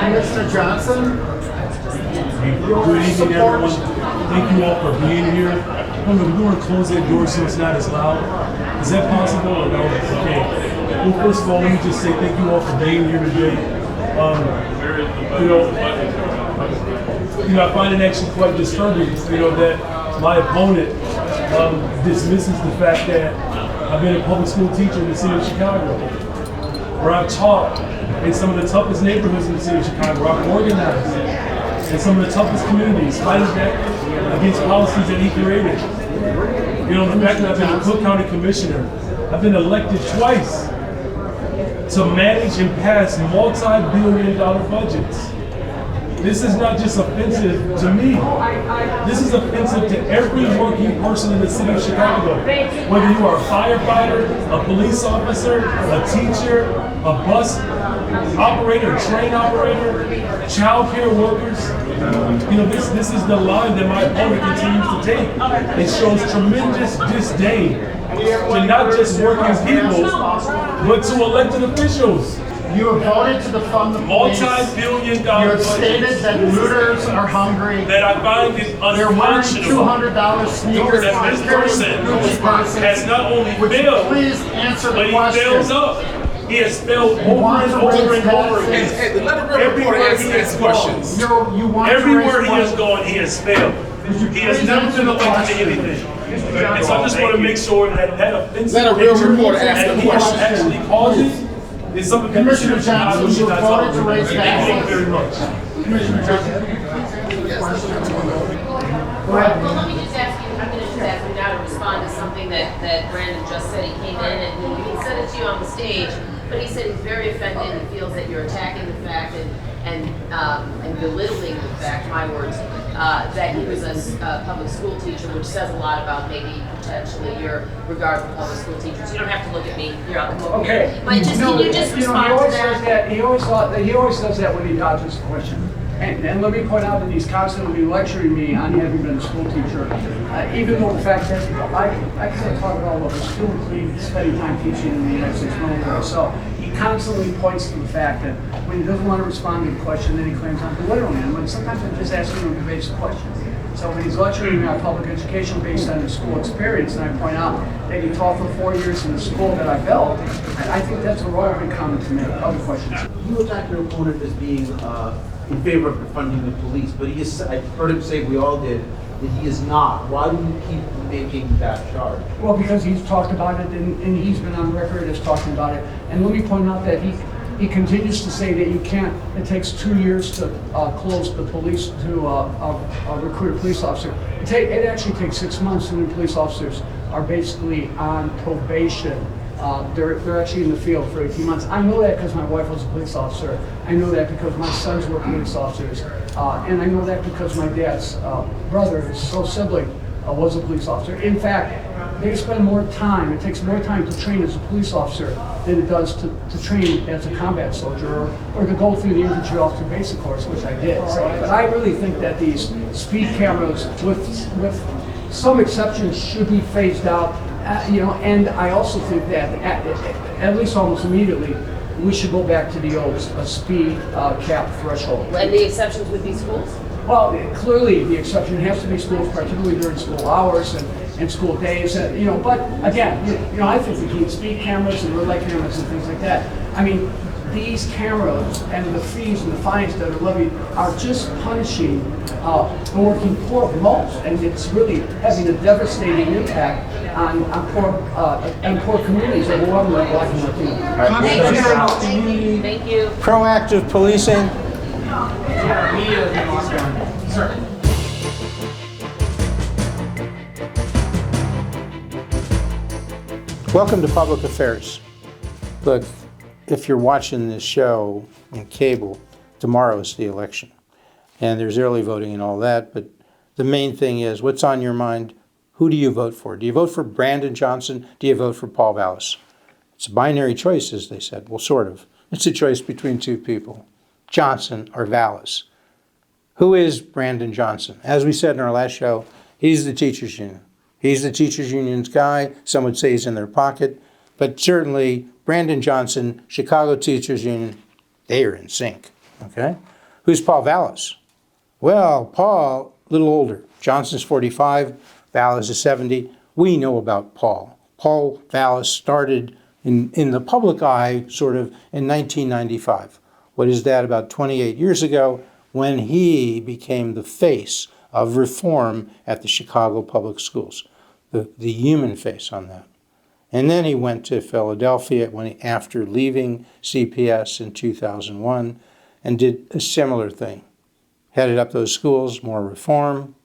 Mr. Johnson. Good evening, everyone. Thank you all for being here. We're going to close that door so it's not as loud. Is that possible or no? Okay. Well, first of all, let me just say thank you all for being here today. I find it actually quite disturbing, that my opponent dismisses the fact that I've been a public school teacher in the city of Chicago, where I've taught in some of the toughest neighborhoods in the city of Chicago, where I've organized in some of the toughest communities, fighting back against policies that he created. The fact that I've been a Cook County Commissioner, I've been elected twice to manage and pass multi-billion-dollar budgets. This is not just offensive to me. This is offensive to every working person in the city of Chicago. Whether you are a firefighter, a police officer, a teacher, a bus operator, a train operator, child care workers. This is the line that my opponent continues to take. It shows tremendous disdain to not just working people, but to elected officials. You have voted to defund the police. Multi-billion-dollar You have stated that looters are hungry. That I find is unconscionable. They're wearing $200 sneakers. That this person has not only failed, please answer the but question. he fails up. He has failed over and over and over again. Hey, let the reporter answer questions. Everywhere he has gone, he has failed. He has never been elected to anything. And so I just want to make sure that that offensive Let a real picture reporter ask that the he is question. actually causing is something that Commissioner Johnson, you voted to raise Thank you very much. Commissioner Johnson. Go ahead. Well, let me just ask you, I'm going to just ask you now to respond to something that Brandon just said. He came in and he said it to you on the stage, but he said he's very offended. He feels that you're attacking the fact and belittling the fact, my words, that he was a public school teacher, which says a lot about maybe potentially your regard for public school teachers. You don't have to look at me. You're out. Okay. Here. But just can you just respond to that? He always does that when he dodges the question. And let me point out that he's constantly lecturing me on having been a school teacher, even though the fact that I can't talk at all about the student spending time teaching in the United States military. So he constantly points to the fact that when he doesn't want to respond to the question, then he claims I'm belittling him. But sometimes I'm just asking him to basic questions. So when he's lecturing me on public education based on his school experience, and I point out that he taught for 4 years in the school that I built, I think that's a relevant comment to make. Other questions? You attack your opponent as being in favor of defunding the police, but he is, I heard him say, we all did, that he is not. Why do you keep making that charge? Well, because he's talked about it and he's been on record as talking about it. And let me point out that he continues to say that you can't, it takes 2 years to close the police, to recruit a police officer. It actually takes 6 months, and the police officers are basically on probation. They're actually in the field for 18 months. I know that because my wife was a police officer. I know that because my sons were police officers. And I know that because my dad's brother, his sole sibling, was a police officer. In fact, they spend more time, it takes more time to train as a police officer than it does to train as a combat soldier or to go through the infantry officer basic course, which I did. But I really think that these speed cameras, with some exceptions, should be phased out. And I also think that at least almost immediately, we should go back to the old speed cap threshold. And the exceptions would be schools? Well, clearly the exception has to be schools, particularly during school hours and school days. But again, I think we need speed cameras and red light cameras and things like that. I mean, these cameras and the fees and the fines that are levied are just punishing the working poor most, and it's really having a devastating impact on poor communities overwhelmingly Black and Latino. Thank you. Proactive policing. Welcome to Public Affairs. Look, if you're watching this show on cable, tomorrow is the election. And there's early voting and all that, but the main thing is, what's on your mind? Who do you vote for? Do you vote for Brandon Johnson? Do you vote for Paul Vallas? It's a binary choice, as they said. Well, sort of. It's a choice between two people, Johnson or Vallas. Who is Brandon Johnson? As we said in our last show, he's the teachers union. He's the teachers union's guy. Some would say he's in their pocket. But certainly, Brandon Johnson, Chicago Teachers Union, they are in sync. Okay? Who's Paul Vallas? Well, Paul, a little older. Johnson's 45, Vallas is 70. We know about Paul. Paul Vallas started in the public eye sort of in 1995. What is that, about 28 years ago, when he became the face of reform at the Chicago public schools, the human face on that. And then he went to Philadelphia after leaving CPS in 2001 and did a similar thing. Headed up those schools, more reform.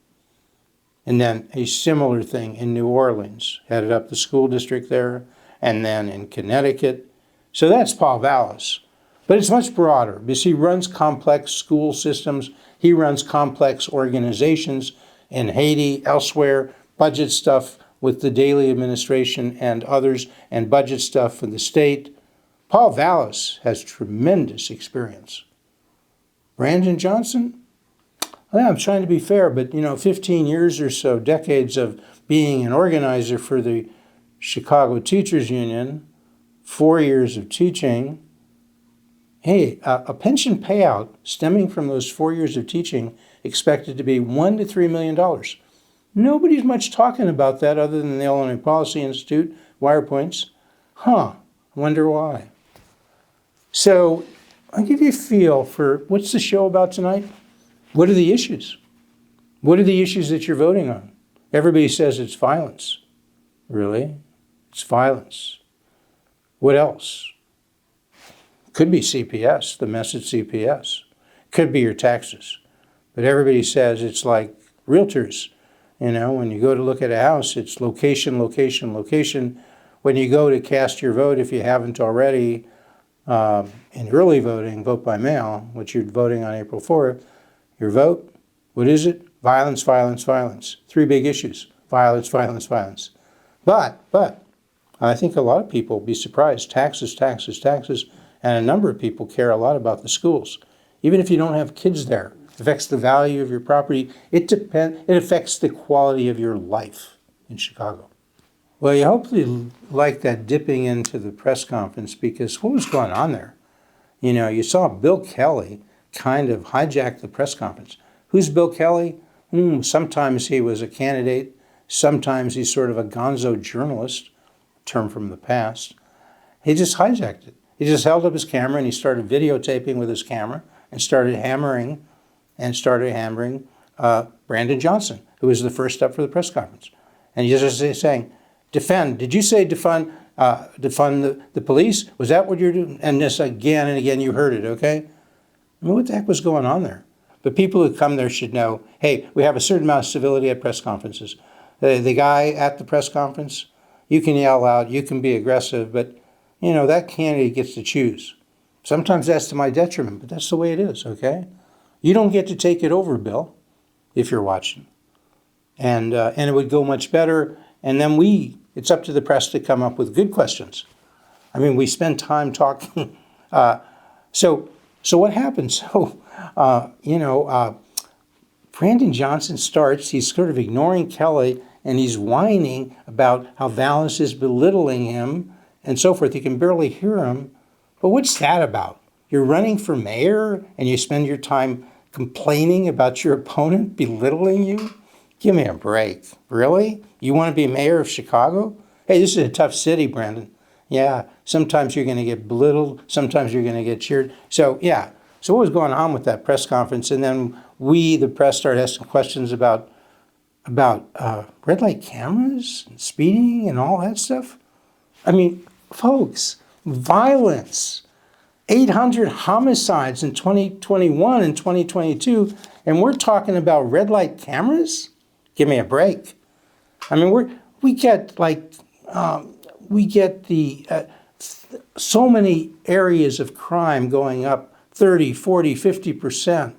And then a similar thing in New Orleans, headed up the school district there, and then in Connecticut. So that's Paul Vallas. But it's much broader because he runs complex school systems. He runs complex organizations in Haiti, elsewhere, budget stuff with the daily administration and others, and budget stuff for the state. Paul Vallas has tremendous experience. Brandon Johnson? Well, I'm trying to be fair, but 15 years or so, decades of being an organizer for the Chicago Teachers Union, 4 years of teaching. Hey, a pension payout stemming from those 4 years of teaching expected to be $1 to $3 million. Nobody's much talking about that other than the Illinois Policy Institute, Wirepoints. I wonder why. So I'll give you a feel for what's the show about tonight. What are the issues? What are the issues that you're voting on? Everybody says it's violence. Really? It's violence. What else? Could be CPS, the mess at CPS. Could be your taxes. But everybody says it's like realtors. When you go to look at a house, it's location, location, location. When you go to cast your vote, if you haven't already, in early voting, vote by mail, which you're voting on April 4th, your vote, what is it? Violence, violence, violence. 3 big issues. Violence, violence, violence. But, I think a lot of people will be surprised. Taxes, taxes, taxes. And a number of people care a lot about the schools. Even if you don't have kids there, it affects the value of your property. It affects the quality of your life in Chicago. Well, you hopefully like that dipping into the press conference, because what was going on there? You saw Bill Kelly kind of hijack the press conference. Who's Bill Kelly? Sometimes he was a candidate. Sometimes he's sort of a gonzo journalist, term from the past. He just hijacked it. He just held up his camera and he started videotaping with his camera and started hammering Brandon Johnson, who was the first up for the press conference. And he's just saying, defend. Did you say defund the police? Was that what you're doing? And this again and again, you heard it, okay? What the heck was going on there? But people who come there should know, hey, we have a certain amount of civility at press conferences. The guy at the press conference, you can yell out, you can be aggressive, but that candidate gets to choose. Sometimes that's to my detriment, but that's the way it is, okay? You don't get to take it over, Bill, if you're watching. And it would go much better. And then it's up to the press to come up with good questions. We spend time talking. So what happens? Brandon Johnson starts, he's sort of ignoring Kelly, and he's whining about how Vallas is belittling him and so forth. You can barely hear him. But what's that about? You're running for mayor and you spend your time complaining about your opponent belittling you? Give me a break. Really? You want to be mayor of Chicago? Hey, this is a tough city, Brandon. Yeah, sometimes you're going to get belittled. Sometimes you're going to get cheered. So, yeah. So what was going on with that press conference? And then we, the press, started asking questions about red light cameras and speeding and all that stuff. Folks, violence. 800 homicides in 2021 and 2022, and we're talking about red light cameras? Give me a break. We get so many areas of crime going up 30, 40, 50%.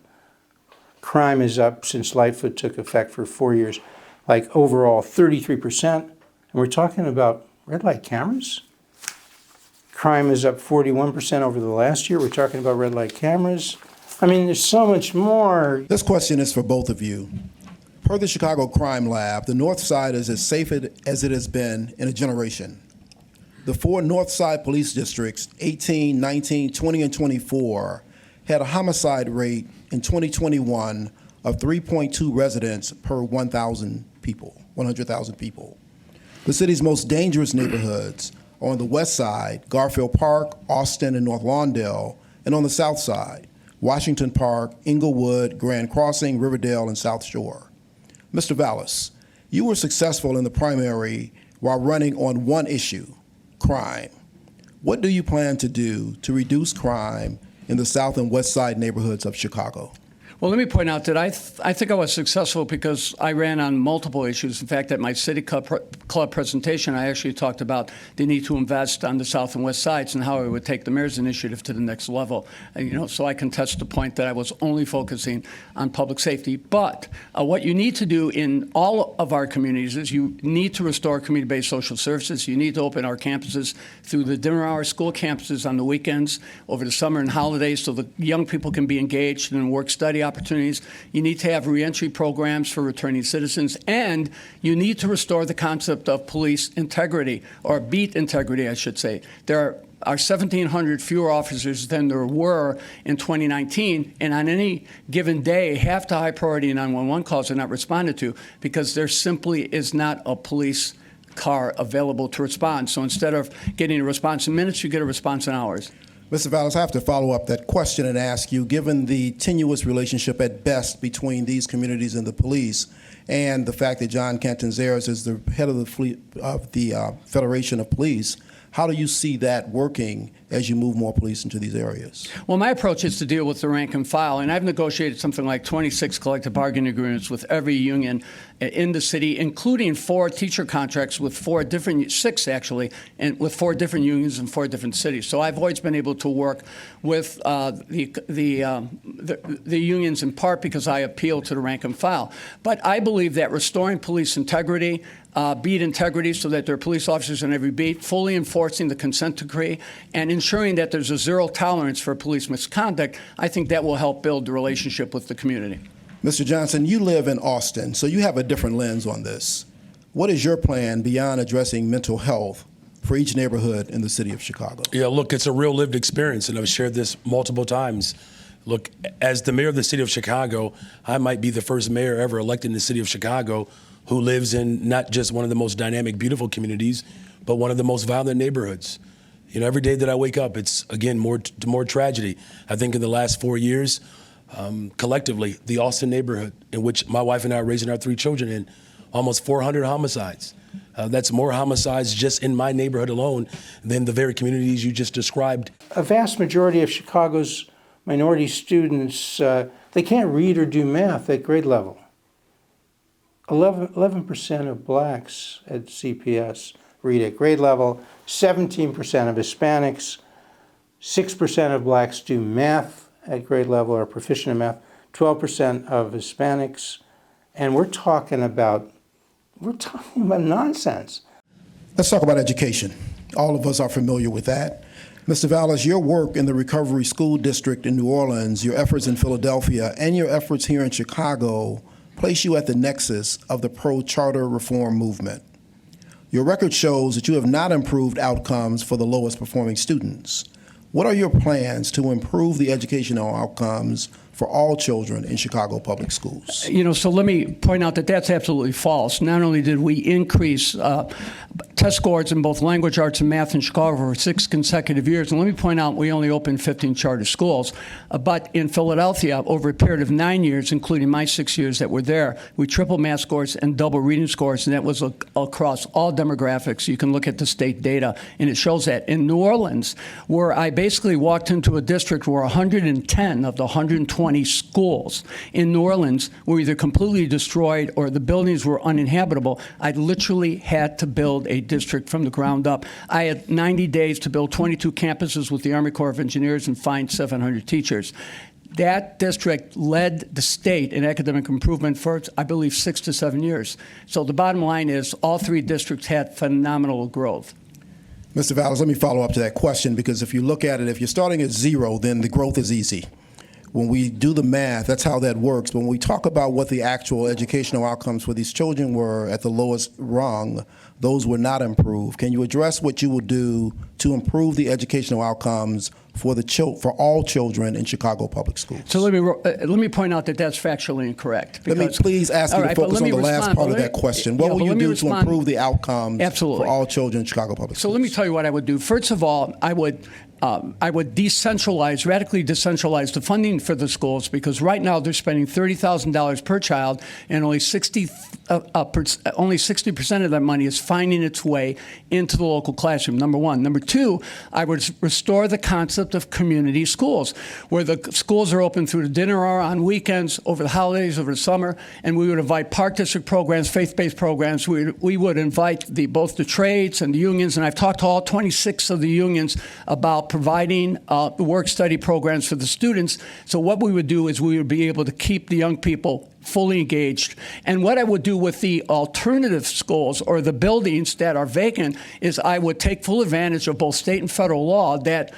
Crime is up since Lightfoot took effect for 4 years, overall 33%. And we're talking about red light cameras? Crime is up 41% over the last year. We're talking about red light cameras. There's so much more. This question is for both of you. Per the Chicago Crime Lab, the North Side is as safe as it has been in a generation. The 4 North Side police districts, 18, 19, 20, and 24, had a homicide rate in 2021 of 3.2 residents per 1,000 people, 100,000 people. The city's most dangerous neighborhoods are on the west side, Garfield Park, Austin, and North Lawndale, and on the south side, Washington Park, Inglewood, Grand Crossing, Riverdale, and South Shore. Mr. Vallas, you were successful in the primary while running on one issue, crime. What do you plan to do to reduce crime in the south and west side neighborhoods of Chicago? Well, let me point out that I think I was successful because I ran on multiple issues. In fact, at my City Club presentation, I actually talked about the need to invest on the south and west sides and how I would take the mayor's initiative to the next level. So I contest the point that I was only focusing on public safety. But what you need to do in all of our communities is you need to restore community-based social services. You need to open our campuses through the dinner hour school campuses on the weekends, over the summer and holidays, so the young people can be engaged in work-study opportunities. You need to have reentry programs for returning citizens, and you need to restore the concept of police integrity, or beat integrity, I should say. There are 1,700 fewer officers than there were in 2019, and on any given day, half the high priority 911 calls are not responded to because there simply is not a police car available to respond. So instead of getting a response in minutes, you get a response in hours. Mr. Vallas, I have to follow up that question and ask you, given the tenuous relationship at best between these communities and the police, and the fact that John Catanzeras is the head of the Federation of Police, how do you see that working as you move more police into these areas? Well, my approach is to deal with the rank and file, and I've negotiated something like 26 collective bargaining agreements with every union in the city, including 4 teacher contracts with 6 actually, and with 4 different unions in 4 different cities. So I've always been able to work with the unions in part because I appeal to the rank and file. But I believe that restoring police integrity, beat integrity so that there are police officers in every beat, fully enforcing the consent decree, and ensuring that there's a zero tolerance for police misconduct, I think that will help build the relationship with the community. Mr. Johnson, you live in Austin, so you have a different lens on this. What is your plan beyond addressing mental health for each neighborhood in the city of Chicago? Yeah, look, it's a real lived experience, and I've shared this multiple times. Look, as the mayor of the city of Chicago, I might be the first mayor ever elected in the city of Chicago who lives in not just one of the most dynamic, beautiful communities, but one of the most violent neighborhoods. Every day that I wake up, it's, again, more tragedy. I think in the last 4 years, collectively, the Austin neighborhood, in which my wife and I are raising our 3 children in, almost 400 homicides. That's more homicides just in my neighborhood alone than the very communities you just described. A vast majority of Chicago's minority students, they can't read or do math at grade level. 11% of blacks at CPS read at grade level, 17% of Hispanics, 6% of blacks do math at grade level or proficient in math, 12% of Hispanics, and we're talking about nonsense. Let's talk about education. All of us are familiar with that. Mr. Vallas, your work in the Recovery School District in New Orleans, your efforts in Philadelphia, and your efforts here in Chicago place you at the nexus of the pro-charter reform movement. Your record shows that you have not improved outcomes for the lowest performing students. What are your plans to improve the educational outcomes for all children in Chicago public schools? So let me point out that that's absolutely false. Not only did we increase test scores in both language arts and math in Chicago for 6 consecutive years, and let me point out we only opened 15 charter schools, but in Philadelphia, over a period of 9 years, including my 6 years that were there, we tripled math scores and double reading scores, and that was across all demographics. You can look at the state data, and it shows that. In New Orleans, where I basically walked into a district where 110 of the 120 schools in New Orleans were either completely destroyed or the buildings were uninhabitable, I literally had to build a district from the ground up. I had 90 days to build 22 campuses with the Army Corps of Engineers and find 700 teachers. That district led the state in academic improvement for, I believe, 6 to 7 years. So the bottom line is all 3 districts had phenomenal growth. Mr. Vallas, let me follow up to that question, because if you look at it, if you're starting at 0, then the growth is easy. when we do the math, that's how that works. But when we talk about what the actual educational outcomes for these children were at the lowest rung, those were not improved. Can you address what you will do to improve the educational outcomes for for all children in Chicago public schools? So let me point out that that's factually incorrect. Let me please ask you to focus on the last part of that question. What will you do to improve the outcomes for all children in Chicago public schools? So let me tell you what I would do. First of all, I would radically decentralize the funding for the schools, because right now they're spending $30,000 per child, and only 60% of that money is finding its way into the local classroom, number one. Number two, I would restore the concept of community schools, where the schools are open through the dinner hour, on weekends, over the holidays, over the summer, and we would invite park district programs, faith-based programs. We would invite both the trades and the unions, and I've talked to all 26 of the unions about providing the work-study programs for the students. So what we would do is we would be able to keep the young people fully engaged. And what I would do with the alternative schools or the buildings that are vacant is I would take full advantage of both state and federal law that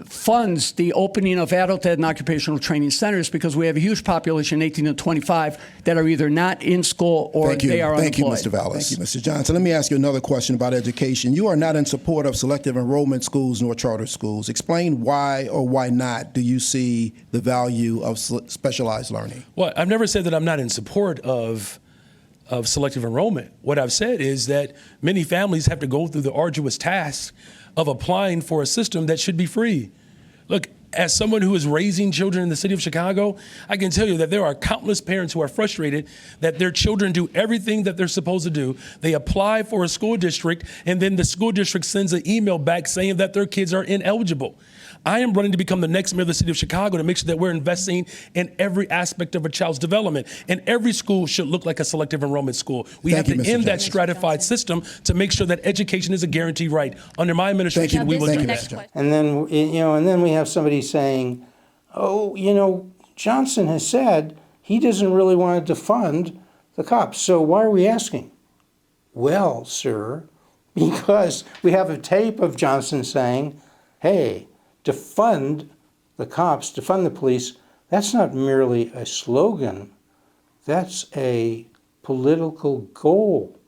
funds the opening of adult ed and occupational training centers, because we have a huge population, 18 to 25, that are either not in school or they are unemployed. Thank you, Mr. Vallas. Thank you, Mr. Johnson. Let me ask you another question about education. You are not in support of selective enrollment schools nor charter schools. Explain why or why not do you see the value of specialized learning? Well, I've never said that I'm not in support of selective enrollment. What I've said is that many families have to go through the arduous task of applying for a system that should be free. Look, as someone who is raising children in the city of Chicago, I can tell you that there are countless parents who are frustrated that their children do everything that they're supposed to do. They apply for a school district, and then the school district sends an email back saying that their kids are ineligible. I am running to become the next mayor of the city of Chicago to make sure that we're investing in every aspect of a child's development. And every school should look like a selective enrollment school. We have to end that stratified system to make sure that education is a guaranteed right. Under my administration, we will do that. And then, and then we have somebody saying, oh, Johnson has said he doesn't really want to defund the cops. So why are we asking? Well, sir, because we have a tape of Johnson saying, hey, defund the cops, defund the police, that's not merely a slogan, that's a political goal,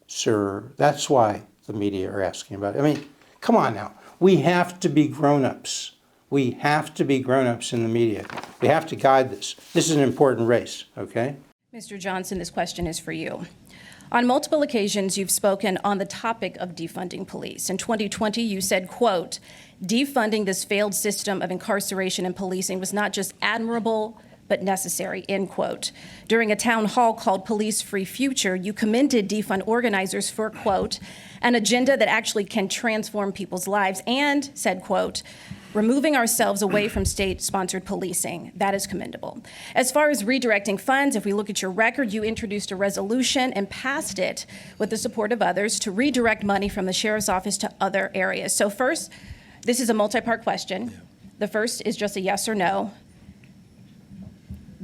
sir. That's why the media are asking about it. I mean, come on now. We have to be grown-ups. We have to be grown-ups in the media. We have to guide this. This is an important race, okay? Mr. Johnson, this question is for you. On multiple occasions, you've spoken on the topic of defunding police. In 2020, you said, quote, defunding this failed system of incarceration and policing was not just admirable, but necessary, end quote. During a town hall called Police Free Future, you commended defund organizers for, quote, an agenda that actually can transform people's lives, and said, quote, removing ourselves away from state-sponsored policing. That is commendable. As far as redirecting funds, if we look at your record, you introduced a resolution and passed it with the support of others to redirect money from the sheriff's office to other areas. So first, this is a multi-part question. The first is just a yes or no.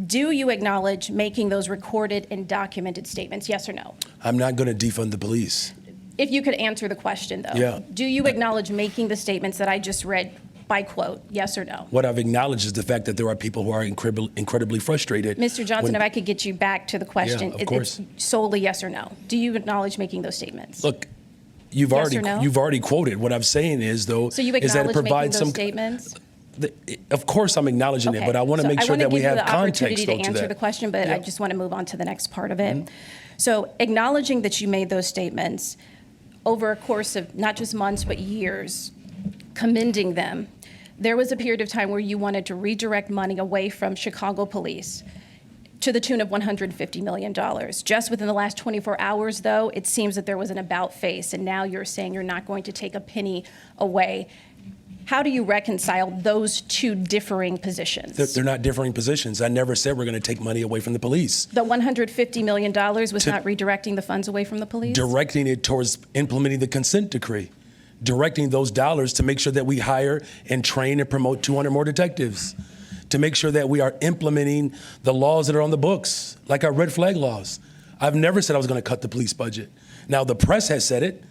Do you acknowledge making those recorded and documented statements, yes or no? I'm not going to defund the police. If you could answer the question, though. Yeah. Do you acknowledge making the statements that I just read by quote, yes or no? What I've acknowledged is the fact that there are people who are incredibly frustrated. Mr. Johnson, if I could get you back to the question. Yeah, of course. It's solely yes or no. Do you acknowledge making those statements? Look, you've already quoted. What I'm saying is, though, so you is that it acknowledge provides making those some statements? Of course, I'm acknowledging it, but I want to make sure that we have context to that. I want to give you the opportunity to answer the question, but I just want to move on to the next part of it. So acknowledging that you made those statements over a course of not just months, but years, commending them, there was a period of time where you wanted to redirect money away from Chicago police to the tune of $150 million. Just within the last 24 hours, though, it seems that there was an about face, and now you're saying you're not going to take a penny away. How do you reconcile those two differing positions? They're not differing positions. I never said we're going to take money away from the police. The $150 million was not redirecting the funds away from the police? Directing it towards implementing the consent decree. Directing those dollars to make sure that we hire and train and promote 200 more detectives. To make sure that we are implementing the laws that are on the books, like our red flag laws. I've never said I was going to cut the police budget. Now, the press has said it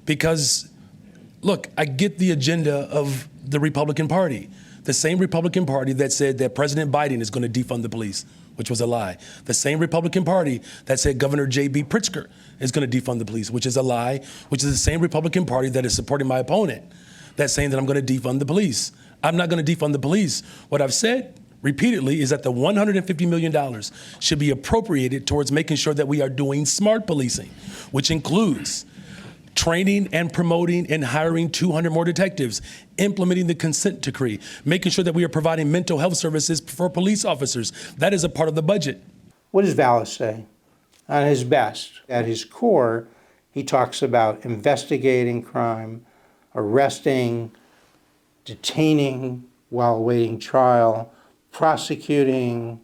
because, look, I get the agenda of the Republican Party. The same Republican Party that said that President Biden is going to defund the police, which was a lie. The same Republican Party that said Governor J.B. Pritzker is going to defund the police, which is a lie, which is the same Republican Party that is supporting my opponent that's saying that I'm going to defund the police. I'm not going to defund the police. What I've said repeatedly is that the $150 million should be appropriated towards making sure that we are doing smart policing, which includes training and promoting and hiring 200 more detectives, implementing the consent decree, making sure that we are providing mental health services for police officers. That is a part of the budget. What does Vallas say? On his best, at his core, he talks about investigating crime, arresting, detaining while awaiting trial, prosecuting,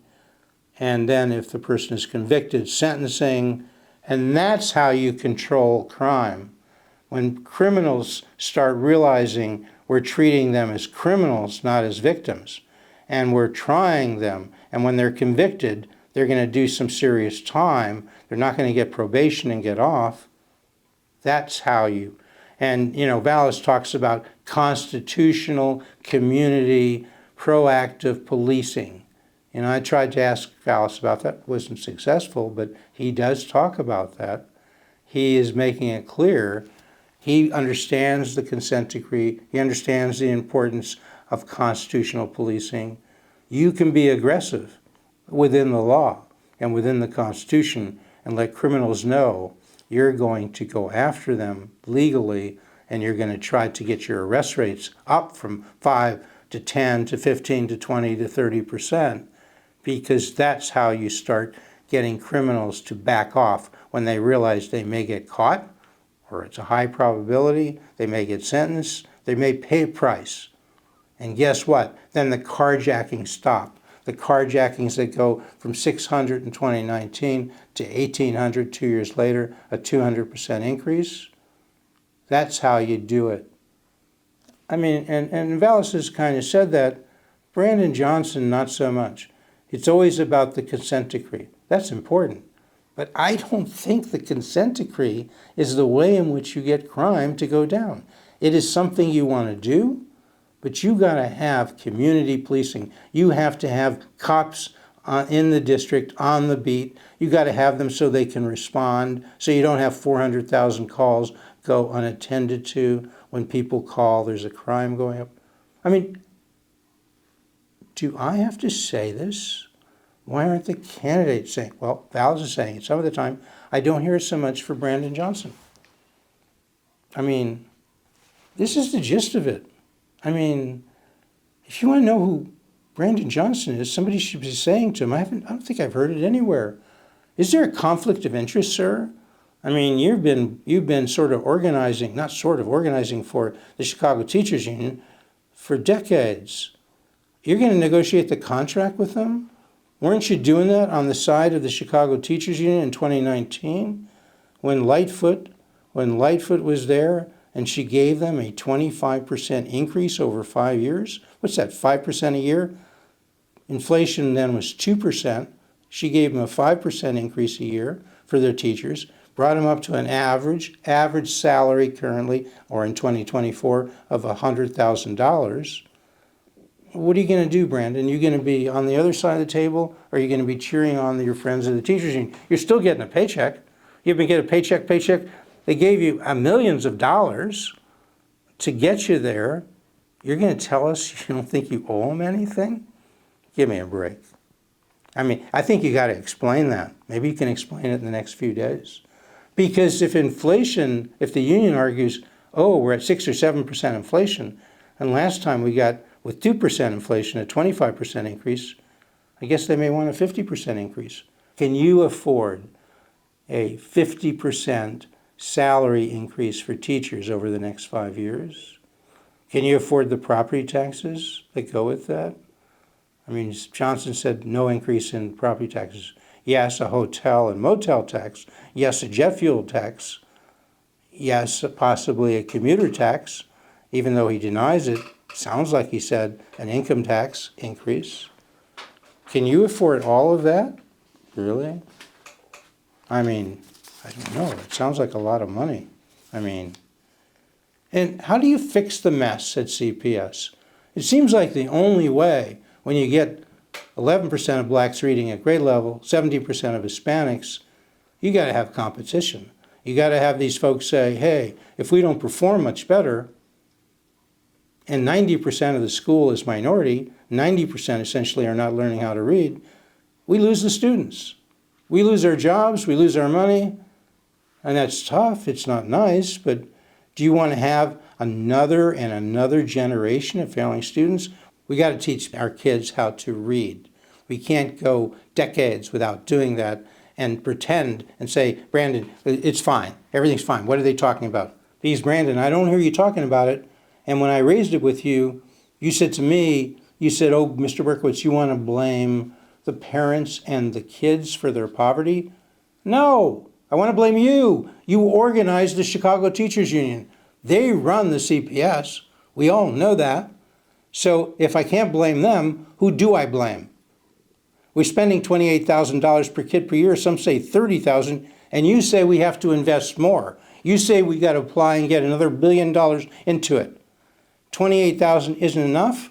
and then if the person is convicted, sentencing. And that's how you control crime. When criminals start realizing we're treating them as criminals, not as victims, and we're trying them, and when they're convicted, they're going to do some serious time, they're not going to get probation and get off. That's how you, and Vallas talks about constitutional, community, proactive policing. I tried to ask Vallas about that, wasn't successful, but he does talk about that. He is making it clear. He understands the consent decree. He understands the importance of constitutional policing. You can be aggressive within the law and within the Constitution and let criminals know you're going to go after them legally and you're going to try to get your arrest rates up from 5 to 10 to 15 to 20 to 30%, because that's how you start getting criminals to back off when they realize they may get caught, or it's a high probability, they may get sentenced, they may pay a price. And guess what? Then the carjackings stop. The carjackings that go from 600 in 2019 to 1,800 2 years later, a 200% increase. That's how you do it. I mean, and Vallas has kind of said that. Brandon Johnson, not so much. It's always about the consent decree. That's important. But I don't think the consent decree is the way in which you get crime to go down. It is something you want to do, but you got to have community policing. You have to have cops in the district, on the beat. You got to have them so they can respond, so you don't have 400,000 calls go unattended to. When people call, there's a crime going up. I mean, do I have to say this? Why aren't the candidates saying? Well, Vallas is saying it some of the time. I don't hear it so much for Brandon Johnson. I mean, this is the gist of it. I mean, if you want to know who Brandon Johnson is, somebody should be saying to him, I don't think I've heard it anywhere. Is there a conflict of interest, sir? I mean, you've been sort of organizing, not sort of organizing for the Chicago Teachers Union for decades. You're going to negotiate the contract with them? Weren't you doing that on the side of the Chicago Teachers Union in 2019 when Lightfoot was there and she gave them a 25% increase over 5 years? What's that, 5% a year? Inflation then was 2%. She gave them a 5% increase a year for their teachers, brought them up to an average salary currently, or in 2024, of $100,000. What are you going to do, Brandon? Are you going to be on the other side of the table, or are you going to be cheering on your friends of the teachers union? You're still getting a paycheck. You've been getting a paycheck. They gave you millions of dollars to get you there. You're going to tell us you don't think you owe them anything? Give me a break. I mean, I think you got to explain that. Maybe you can explain it in the next few days. Because if the union argues, oh, we're at 6 or 7% inflation, and last time we got, with 2% inflation, a 25% increase, I guess they may want a 50% increase. Can you afford a 50% salary increase for teachers over the next 5 years? Can you afford the property taxes that go with that? I mean, Johnson said no increase in property taxes. Yes, a hotel and motel tax. Yes, a jet fuel tax. Yes, possibly a commuter tax, even though he denies it. Sounds like he said an income tax increase. Can you afford all of that? Really? I mean, I don't know. It sounds like a lot of money. I mean, and how do you fix the mess at CPS? It seems like the only way, when you get 11% of blacks reading at grade level, 70% of Hispanics, you got to have competition. You got to have these folks say, hey, if we don't perform much better, and 90% of the school is minority, 90% essentially are not learning how to read, we lose the students. We lose our jobs, we lose our money, and that's tough. It's not nice, but do you want to have another and another generation of failing students? We got to teach our kids how to read. We can't go decades without doing that and pretend and say, Brandon, it's fine. Everything's fine. What are they talking about? Because, Brandon, I don't hear you talking about it. And when I raised it with you, you said to me, you said, oh, Mr. Berkowitz, you want to blame the parents and the kids for their poverty? No, I want to blame you. You organized the Chicago Teachers Union. They run the CPS. We all know that. So if I can't blame them, who do I blame? We're spending $28,000 per kid per year. Some say $30,000, and you say we have to invest more. You say we got to apply and get another $1 billion into it. $28,000 isn't enough?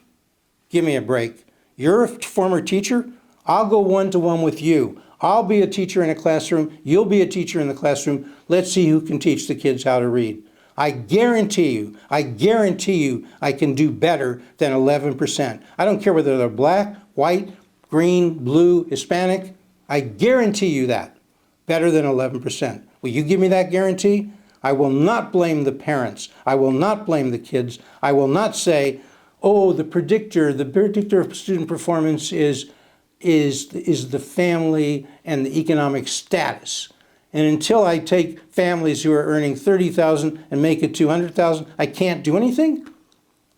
Give me a break. You're a former teacher. I'll go one-to-one with you. I'll be a teacher in a classroom. You'll be a teacher in the classroom. Let's see who can teach the kids how to read. I guarantee you, I can do better than 11%. I don't care whether they're black, white, green, blue, Hispanic. I guarantee you that. Better than 11%. Will you give me that guarantee? I will not blame the parents. I will not blame the kids. I will not say, oh, the predictor of student performance is the family and the economic status. And until I take families who are earning $30,000 and make it $200,000, I can't do anything?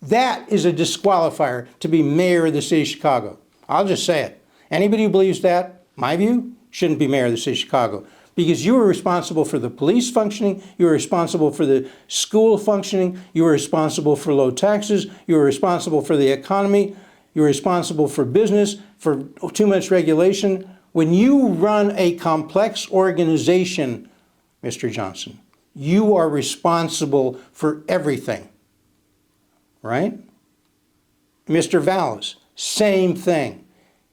That is a disqualifier to be mayor of the city of Chicago. I'll just say it. Anybody who believes that, my view, shouldn't be mayor of the city of Chicago. Because you are responsible for the police functioning, you are responsible for the school functioning, you are responsible for low taxes, you are responsible for the economy, you're responsible for business, for too much regulation. When you run a complex organization, Mr. Johnson, you are responsible for everything, right? Mr. Vallas, same thing.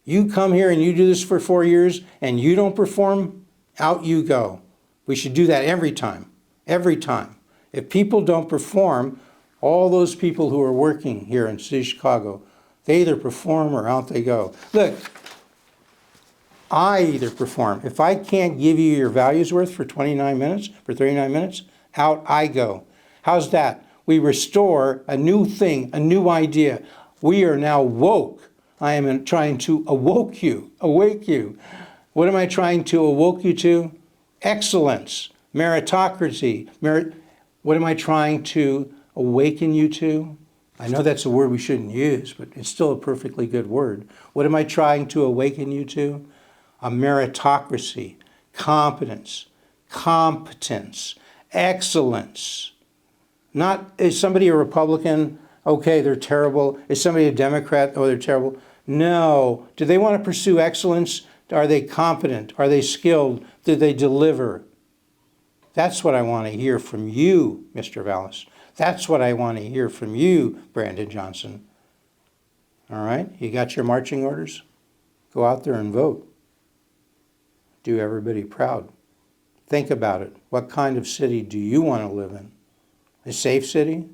You come here and you do this for 4 years and you don't perform, out you go. We should do that every time, every time. If people don't perform, all those people who are working here in the city of Chicago, they either perform or out they go. Look, I either perform. If I can't give you your values worth for 29 minutes, for 39 minutes, out I go. How's that? We restore a new thing, a new idea. We are now woke. I am trying to awake you. What am I trying to awoke you to? Excellence, meritocracy. What am I trying to awaken you to? I know that's a word we shouldn't use, but it's still a perfectly good word. What am I trying to awaken you to? A meritocracy, competence, excellence. Not, is somebody a Republican? Okay, they're terrible. Is somebody a Democrat? Oh, they're terrible. No. Do they want to pursue excellence? Are they competent? Are they skilled? Do they deliver? That's what I want to hear from you, Mr. Vallas. That's what I want to hear from you, Brandon Johnson. All right? You got your marching orders? Go out there and vote. Do everybody proud. Think about it. What kind of city do you want to live in? A safe city?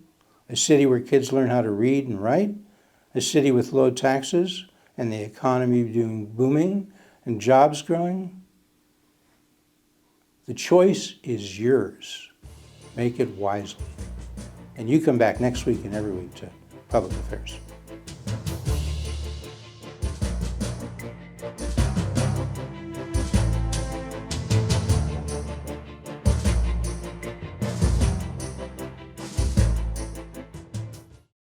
A city where kids learn how to read and write? A city with low taxes and the economy booming and jobs growing? The choice is yours. Make it wisely. And you come back next week and every week to Public Affairs.